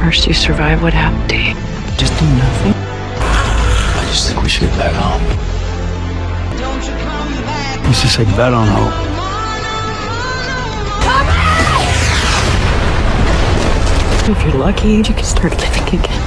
First you survive what happened to you. Just do nothing. I just think we should get back home. Let's just take that on hope. If you're lucky, you can start living again.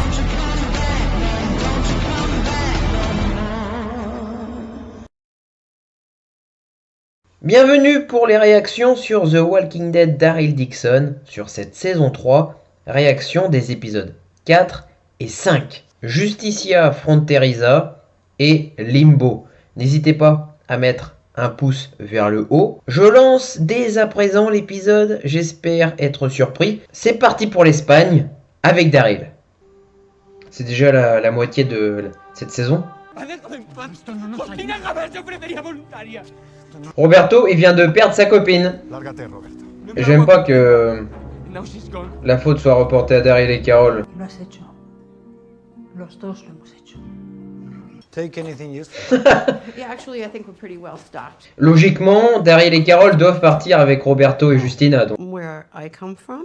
Bienvenue pour les réactions sur The Walking Dead Daryl Dixon sur cette saison 3, réaction des épisodes 4 et 5. Justicia Fronteriza et Limbo. N'hésitez pas à mettre un pouce vers le haut. Je lance dès à présent l'épisode, j'espère être surpris. C'est parti pour l'Espagne avec Daryl. C'est déjà la moitié de cette saison. Roberto, il vient de perdre sa copine. J'aime pas que la faute soit reportée à Daryl et Carol. Logiquement, Daryl et Carol doivent partir avec Roberto et Justina. Donc. Where I come from,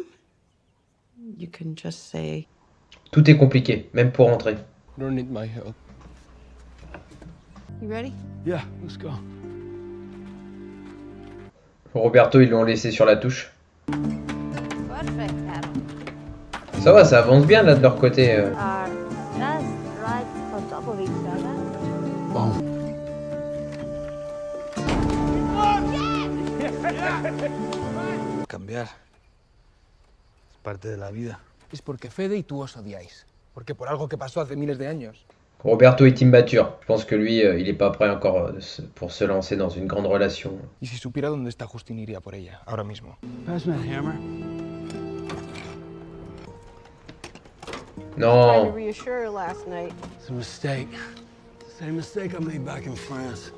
you can just say. Tout est compliqué, même pour rentrer. I don't need my help. You ready? Yeah, let's go. Roberto, ils l'ont laissé sur la touche. Perfect, Adam. Ça va, ça avance bien là de leur côté. Are just right on top of each other. Bon. Cambiar. Es parte de la vida. Es porque Fede y tú os odiáis. Porque por algo que pasó hace miles de años. Roberto est immature. Je pense que lui, il est pas prêt encore pour se lancer dans une grande relation. Y si supiera dónde está Justin iría por ella, ahora mismo. Pass me the hammer. Trying to Non. reassure her last night. It's a mistake. Same mistake I made back in France.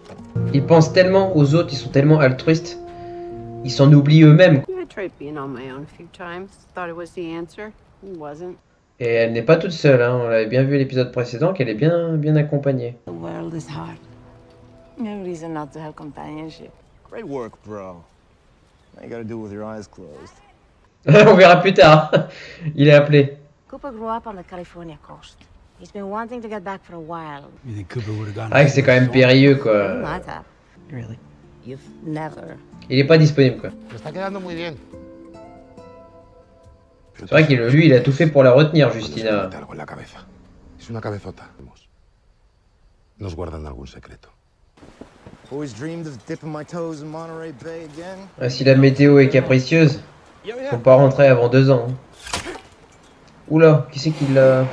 Ils pensent tellement aux autres, ils sont tellement altruistes. Ils s'en oublient eux-mêmes. I tried being on my own a few times. Thought it was the answer. It wasn't. Et elle n'est pas toute seule, hein. On l'avait bien vu à l'épisode précédent qu'elle est bien accompagnée. The world is hard. No reason not to have companionship. Great work, bro. Now you gotta do it with your eyes closed. On verra plus tard. Il est appelé. Cooper grew up on the California coast. He's been wanting to get back for a while. You think Cooper would have gone? Ah, c'est quand même périlleux, He quoi. might have. Really? You've never. Il est pas disponible, quoi. Se está quedando muy bien. C'est vrai qu'il lui, il a tout fait pour la retenir, Justina. Algo en la cabeza. Es una cabezota. Nos guardan algún secreto. Always dreamed of dipping my toes in Monterey Bay again. Ah, si la météo est capricieuse, faut pas rentrer avant 2 ans. Hein. Oula, qui c'est qui l'a...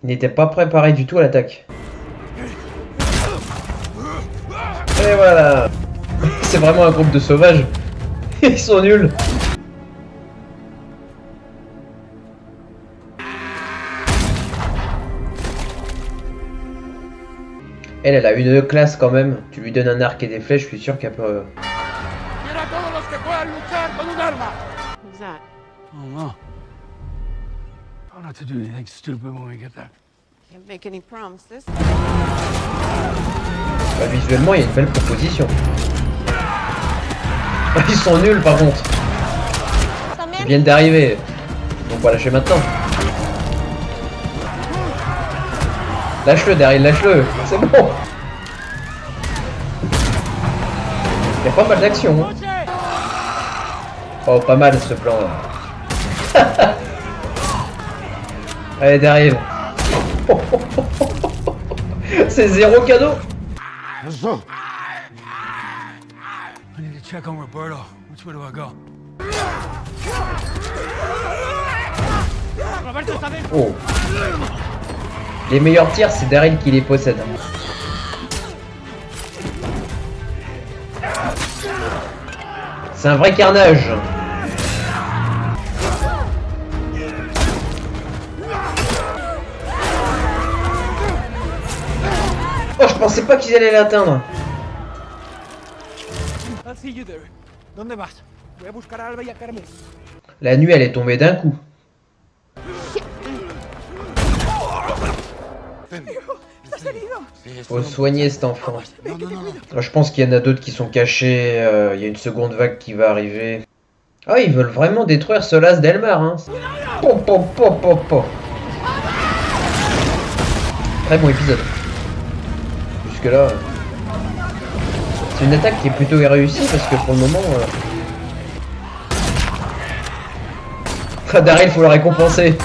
Il n'était pas préparé du tout à l'attaque. Et voilà. C'est vraiment un groupe de sauvages. Ils sont nuls. Elle a une classe quand même. Tu lui donnes un arc et des flèches, je suis sûr qu'elle peut... Who's that? Oh no. Try not to do anything stupid when we get there. Can't make any promises. Bah, visuellement, il y a une belle proposition. Ils sont nuls par contre. Ils viennent d'arriver. Donc on va lâcher maintenant. Lâche-le, Daryl, lâche-le. C'est bon. Il y a pas mal d'action. Hein. Oh, pas mal ce plan là. Allez, Daryl. C'est zéro cadeau. I need to check on Roberto. Which way do I go? Oh. Les meilleurs tirs, c'est Daryl qui les possède. C'est un vrai carnage. Oh, je pensais pas qu'ils allaient l'atteindre. La nuit, elle est tombée d'un coup. Faut soigner cet enfant. Je pense qu'il y en a d'autres qui sont cachés. Il y a une seconde vague qui va arriver. Ah, ils veulent vraiment détruire Solas Delmar. Hein. Pop, pop, pop, pop, pop. Très bon épisode. Jusque là, c'est une attaque qui est plutôt réussie parce que pour le moment, Daryl, faut le récompenser.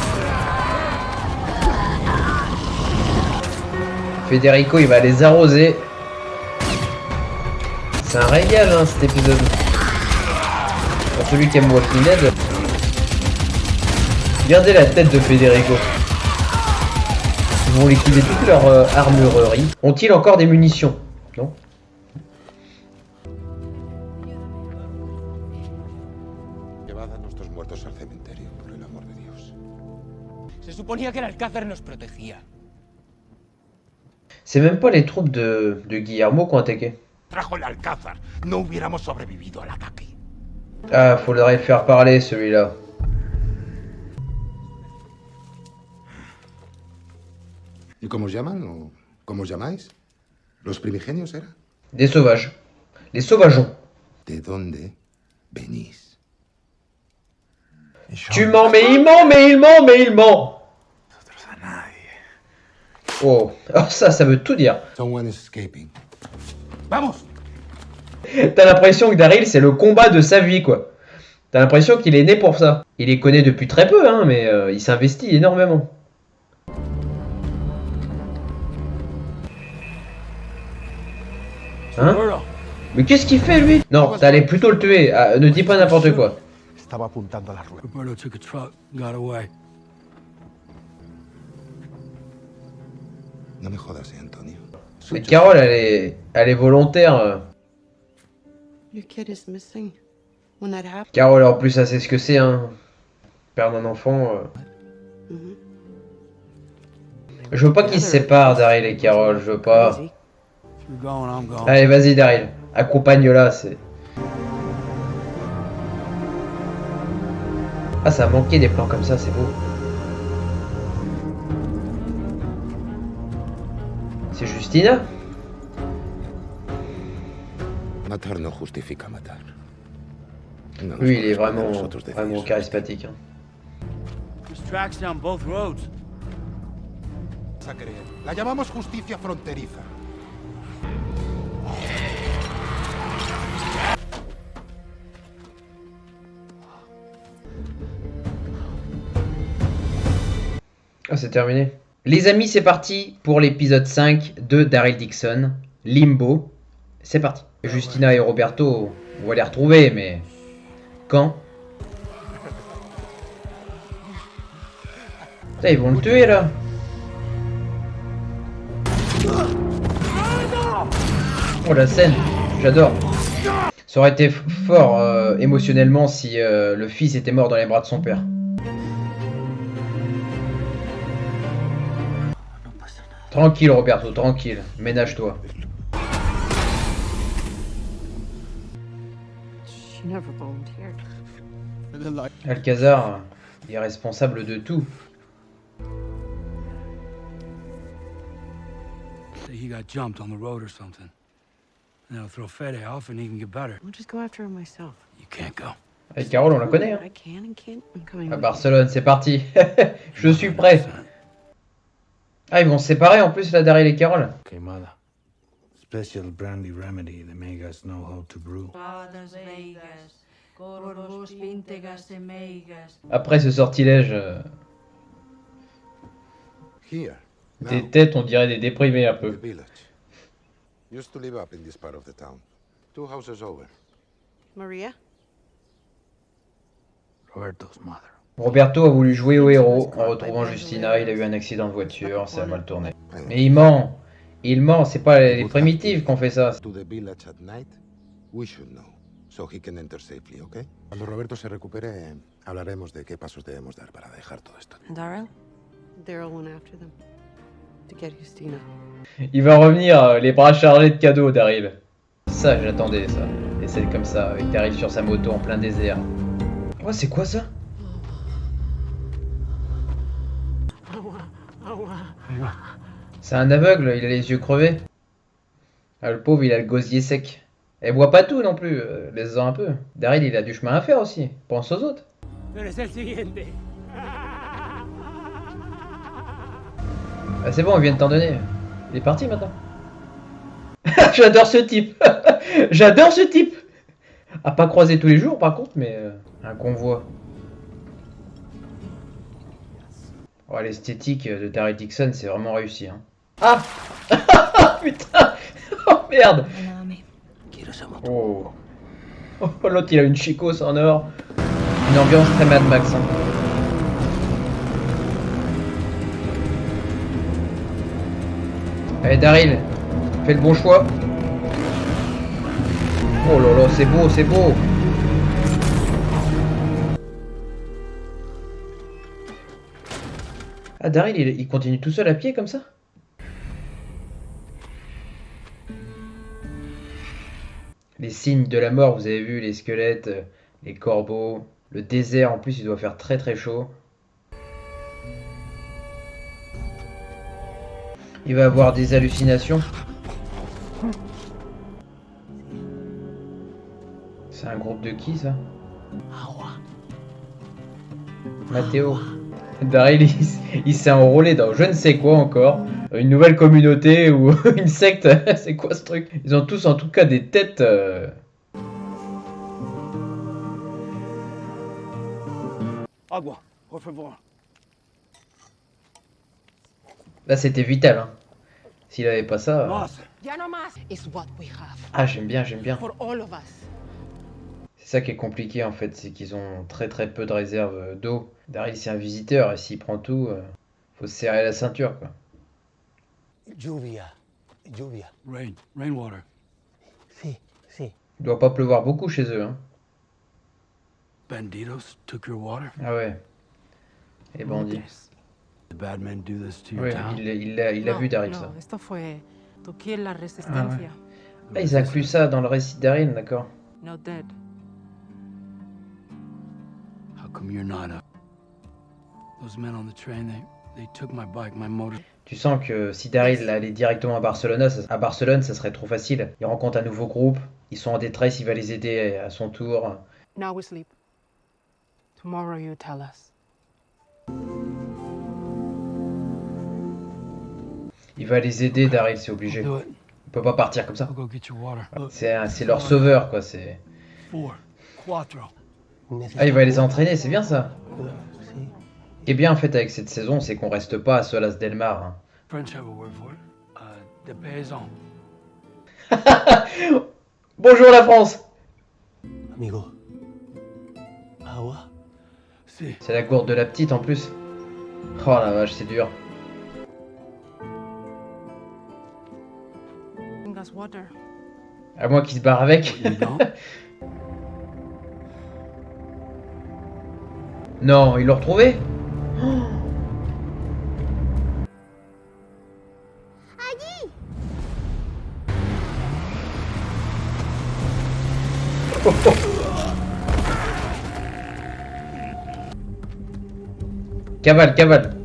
Federico, il va les arroser. C'est un régal, hein, cet épisode. Pour celui qui aime Walking Dead, regardez la tête de Federico. Ils vont liquider toute leur armurerie. Ont-ils encore des munitions? Non. Llevad a nuestros muertos al cementerio, por el amor de Dios. Se suponía que el Alcázar nos protegía. C'est même pas les troupes de Guillermo qui ont attaqué. Trajo el Alcázar. No hubiéramos sobrevivido al ataque. Ah, faudrait le faire parler celui-là. ¿Y cómo os llaman o cómo os llamáis? ¿Los primigenios era? Des sauvages. Les sauvageons. ¿De dónde venís? Tu mens, mais il ment, mais il ment, mais il ment. Oh, alors ça veut tout dire. Someone is escaping. ¡Vamos! T'as l'impression que Daryl, c'est le combat de sa vie, quoi. T'as l'impression qu'il est né pour ça. Il les connaît depuis très peu, hein, mais il s'investit énormément. Hein? Mais qu'est-ce qu'il fait, lui? Non, t'allais plutôt le tuer. Ah, ne dis pas n'importe quoi. Estaba apuntando a la rueda. Roberto took a truck, got away. No me jodas, Antonio. Mais Carole, elle est volontaire. Your kid is missing. When that happened. Carole, en plus, elle sait ce que c'est, hein. Perdre un enfant. Je veux pas qu'ils se séparent, Daryl et Carole, je veux pas. If you're going, I'm going. Allez, vas-y, Daryl. Accompagne-la, c'est... Ah, ça a manqué des plans comme ça, c'est beau. C'est Justina? Matar no justifica matar. No nos Lui, il est corresponde a vraiment, nosotros decidir vraiment sobre charismatique. Hein. There's tracks down both roads. esto. A creer. La llamamos justicia fronteriza. Ah, c'est terminé. Les amis, c'est parti pour l'épisode 5 de Daryl Dixon, Limbo. C'est parti. Justina et Roberto, on va les retrouver, mais... Quand? Putain, ils vont le tuer, là. Oh, la scène, j'adore. Ça aurait été fort émotionnellement si le fils était mort dans les bras de son père. Tranquille, Roberto, tranquille. Ménage-toi. She never volunteered. Alcazar est responsable de tout. Say he got jumped on the road or something. And I'll throw Fede off and he can get better. I'll just go after her myself. You can't go. Avec Carole, on la connaît. Hein. I can and can't. I'm coming À with Barcelone, c'est parti. Je suis prêt. Ah, ils vont se séparer en plus, là, Daryl et Carole. Queimada. Special brandy remedy that make us know how to brew. Après ce sortilège, Here. des Now, têtes, on dirait des déprimés un the peu. village. Used to live up in this part of the town. 2 houses over. Maria? Roberto's mother. Roberto a voulu jouer au héros en retrouvant Justina. Il a eu un accident de voiture, ça a mal tourné. Mais il ment. Il ment, c'est pas les primitives qu'on fait ça. To the village at night, we should know, so he can enter safely, okay? Cuando Roberto se recupere, hablaremos de qué pasos debemos dar para dejar todo esto. And Daryl? Daryl went after them. To get Justina. Il va revenir les bras chargés de cadeaux, Daryl. Ça, j'attendais ça. Des scènes comme ça, avec Daryl sur sa moto en plein désert. Oh, c'est quoi ça? C'est un aveugle, il a les yeux crevés. Ah, le pauvre, il a le gosier sec. Elle voit pas tout non plus, laisse-en un peu. Daryl, il a du chemin à faire aussi. Pense aux autres. Ah, c'est bon, on vient de t'en donner. Il est parti maintenant. J'adore ce type. J'adore ce type. À pas croiser tous les jours par contre, mais un convoi. Oh, l'esthétique de Daryl Dixon, c'est vraiment réussi. Hein. Ah. Putain. Oh merde. Oh. Oh, l'autre il a une chicose en or. Une ambiance très Mad Max. Hein. Allez Daryl, fais le bon choix. Oh là là, c'est beau, c'est beau. Ah Daryl, il continue tout seul à pied comme ça? Les signes de la mort, vous avez vu, les squelettes, les corbeaux, le désert en plus il doit faire très très chaud. Il va avoir des hallucinations. C'est un groupe de qui ça? Mathéo. Daryl il s'est enrôlé dans je ne sais quoi encore. Une nouvelle communauté ou une secte. C'est quoi ce truc? Ils ont tous en tout cas des têtes. Agua, por favor. Là c'était vital. Hein. S'il avait pas ça. Más. Ya no más is what we have Ah j'aime bien, j'aime bien. for all of us. C'est ça qui est compliqué en fait, c'est qu'ils ont très très peu de réserve d'eau. Daryl c'est un visiteur et s'il prend tout, faut se serrer la ceinture quoi. Lluvia. Lluvia. Rain. Rainwater. Sí, sí. Il doit pas pleuvoir beaucoup chez eux. Hein. Banditos took your water. Ah ouais. Les bandits. The bad men do this to your Oui, town. il a vu Daryl ça. Esto fue to kill la resistencia. Ah ils incluent ça dans le récit de Daryl, d'accord. Not dead. How come you're not up? Those men on the train, they took my bike, my motor. Tu sens que si Daryl allait directement à Barcelone, ça serait trop facile. Il rencontre un nouveau groupe, ils sont en détresse, il va les aider à son tour. Now we sleep. Tomorrow you tell us. Il va les aider, Daryl, c'est obligé. Do it. Il peut pas partir comme ça. I'll go get your water. Look, C'est leur sauveur, quoi. C'est. 4, 4. Ah, il va les entraîner, c'est bien ça. Sí. Ce qui est bien en fait avec cette saison, c'est qu'on reste pas à Solas del Mar. Hein. French have a word for it. De paysan. Bonjour la France. Amigo. Agua. Si. C'est la gourde de la petite en plus. Oh la vache, c'est dur. Bring us water. À moins qu'il se barre avec. You don't? Non, ils l'ont retrouvé. Cavale, cavale.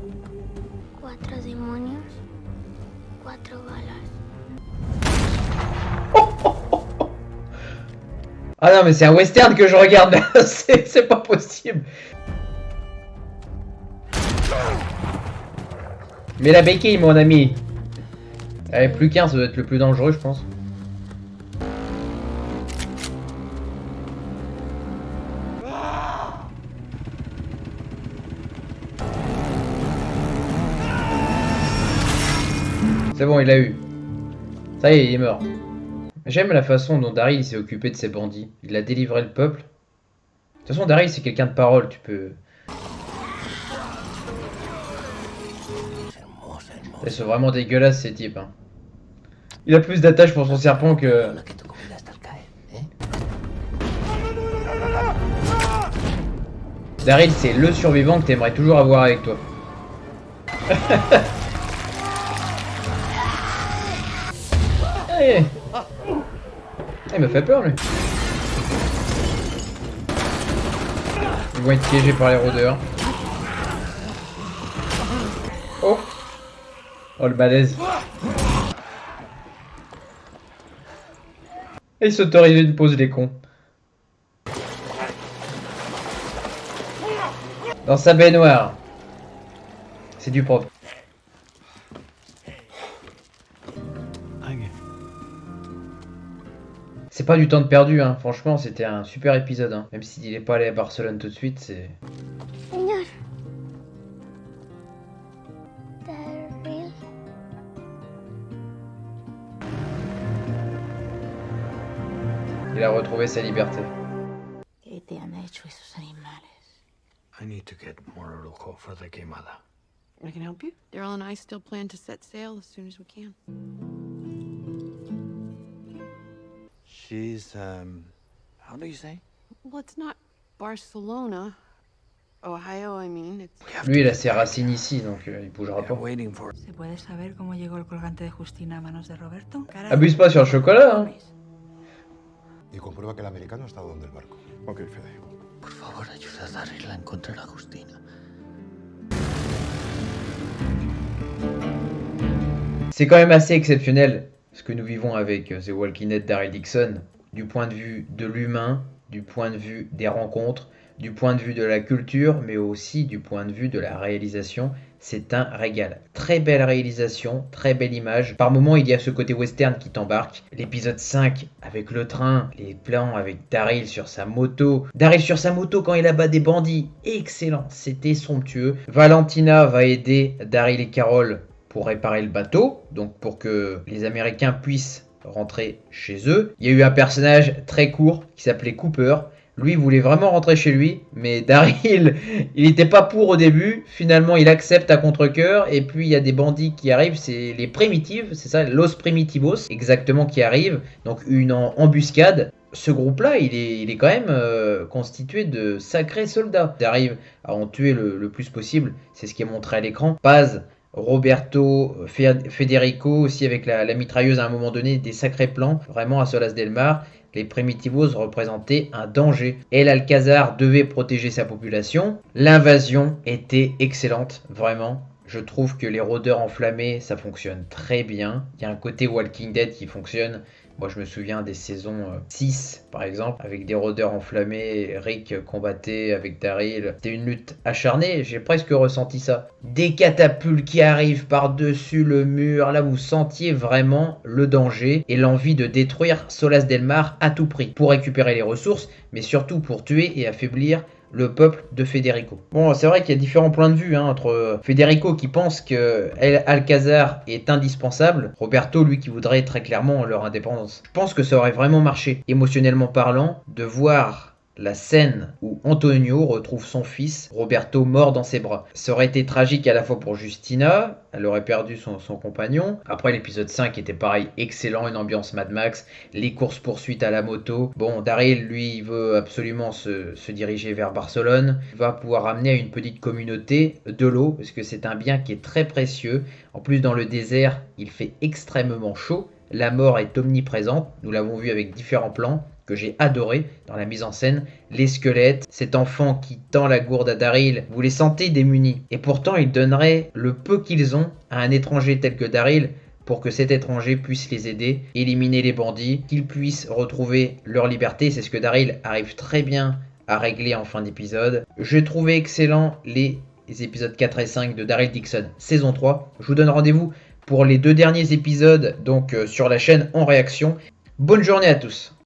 4 demonios, 4 balas. Ah non mais c'est un western que je regarde là, c'est pas possible. Mais la béquille mon ami. Allez, plus qu'un, ça doit être le plus dangereux je pense. C'est bon, il l'a eu. Ça y est, il est mort. J'aime la façon dont Daryl s'est occupé de ces bandits. Il a délivré le peuple. De toute façon, Daryl, c'est quelqu'un de parole, tu peux... Ils sont vraiment dégueulasses, ces types. Hein. Il a plus d'attache pour son serpent que... Daryl, c'est le survivant que t'aimerais toujours avoir avec toi. Allez. Il m'a fait peur lui. Ils vont être piégés par les rôdeurs. Oh. Oh le malaise. Et il s'autorise une pause les cons. Dans sa baignoire. C'est du propre. C'est pas du temps de perdu, hein. Franchement, c'était un super épisode. Hein. Même s'il est pas allé à Barcelone tout de suite, c'est... Señor. Daryl. Il a retrouvé sa liberté. ¿Qué te han hecho esos animales? I need to get Mororuco for the quemada. I can help you. Daryl and I still plan to set sail as soon as we can. She's, how do you say? Well, it's not Barcelona. Ohio, I mean. It's... Lui, il a ses racines ici, donc il bougera pas. Waiting for... ¿Se puede saber cómo llegó el colgante de Justina a manos de Roberto? Abuse pas sur le chocolat, hein. Y comprueba que el americano ha estado donde el barco. Ok, Fede. Por favor, ayuda a Daryl a encontrar a Justina. C'est quand même assez exceptionnel ce que nous vivons avec The Walking Dead Daryl Dixon, du point de vue de l'humain, du point de vue des rencontres, du point de vue de la culture, mais aussi du point de vue de la réalisation. C'est un régal. Très belle réalisation, très belle image. Par moments, il y a ce côté western qui t'embarque. L'épisode 5 avec le train, les plans avec Daryl sur sa moto. Daryl sur sa moto quand il abat des bandits. Excellent, c'était somptueux. Valentina va aider Daryl et Carol pour réparer le bateau, donc pour que les Américains puissent rentrer chez eux. Il y a eu un personnage très court qui s'appelait Cooper. Lui voulait vraiment rentrer chez lui, mais Daryl, il n'était pas pour au début. Finalement, il accepte à contre-cœur. Et puis, il y a des bandits qui arrivent, c'est les Primitives, c'est ça, Los Primitivos, exactement, qui arrivent. Donc, une embuscade. Ce groupe-là, il est quand même constitué de sacrés soldats. Ils arrivent à en tuer le plus possible. C'est ce qui est montré à l'écran. Paz, Roberto, Federico aussi avec la mitrailleuse à un moment donné, des sacrés plans, vraiment à Solas del Mar. Les Primitivos représentaient un danger. El Alcázar devait protéger sa population. L'invasion était excellente, vraiment. Je trouve que les rôdeurs enflammés, ça fonctionne très bien. Il y a un côté Walking Dead qui fonctionne. Moi, je me souviens des saisons 6, par exemple, avec des rôdeurs enflammés. Rick combattait avec Daryl. C'était une lutte acharnée, j'ai presque ressenti ça. Des catapultes qui arrivent par-dessus le mur. Là, vous sentiez vraiment le danger et l'envie de détruire Solas del Mar à tout prix. Pour récupérer les ressources, mais surtout pour tuer et affaiblir le peuple de Federico. Bon, c'est vrai qu'il y a différents points de vue entre Federico qui pense que El Alcázar est indispensable, Roberto, lui, qui voudrait très clairement leur indépendance. Je pense que ça aurait vraiment marché, émotionnellement parlant, de voir la scène où Antonio retrouve son fils, Roberto, mort dans ses bras. Ça aurait été tragique à la fois pour Justina, elle aurait perdu son compagnon. Après, l'épisode 5 était pareil, excellent, une ambiance Mad Max, les courses-poursuites à la moto. Bon, Daryl, lui, il veut absolument se diriger vers Barcelone. Il va pouvoir amener à une petite communauté de l'eau, parce que c'est un bien qui est très précieux. En plus, dans le désert, il fait extrêmement chaud. La mort est omniprésente, nous l'avons vu avec différents plans que j'ai adoré dans la mise en scène. Les squelettes, cet enfant qui tend la gourde à Daryl, vous les sentez démunis. Et pourtant, ils donneraient le peu qu'ils ont à un étranger tel que Daryl pour que cet étranger puisse les aider, éliminer les bandits, qu'ils puissent retrouver leur liberté. C'est ce que Daryl arrive très bien à régler en fin d'épisode. J'ai trouvé excellent les épisodes 4 et 5 de Daryl Dixon, saison 3. Je vous donne rendez-vous pour les 2 derniers épisodes donc sur la chaîne en réaction. Bonne journée à tous.